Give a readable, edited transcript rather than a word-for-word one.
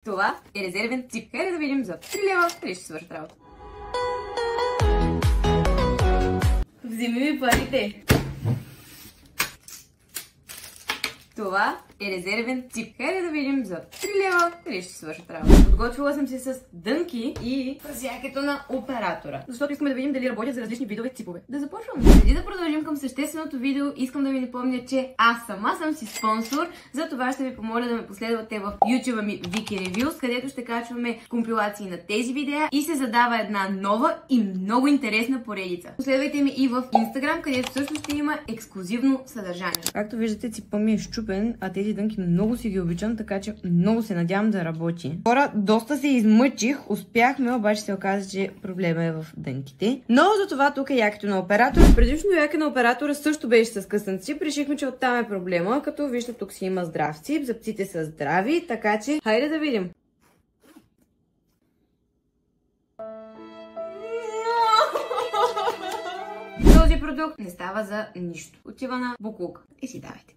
Това е резервен цип. Хайде да видим за 3 лева къде ще свършат работа. Вземи ми парите. Това е резервен цип. Хайде да видим за 3 лева къде ще свършат работа. Подготвила съм се с дънки и пръсякето на оператора, защото искаме да видим дали работят за различни видове ципове. Да започваме. Преди да продължим към същественото видео, искам да ви напомня, че аз сама съм си спонсор. За това ще ви помоля да ме последвате в YouTube ми Viki Reviews, където ще качваме компилации на тези видеа и се задава една нова и много интересна поредица. Последвайте ми и в Instagram, където също ще има ексклузивно съдържание. Както виждате, ципа ми е щупен, а тези дънки много си ги обичам, така че много се надявам да работи. Хора, доста се измъчих, успяхме, обаче се оказа, че проблема е в дънките. Но за това тук е якето на оператора. Предишно яке на оператора също беше с късан цип. Решихме, че оттам е проблема, като вижте, тук си има здрав цип, зъбците са здрави, така че хайде да видим. Този продукт не става за нищо. Отива на буклук. И си давайте.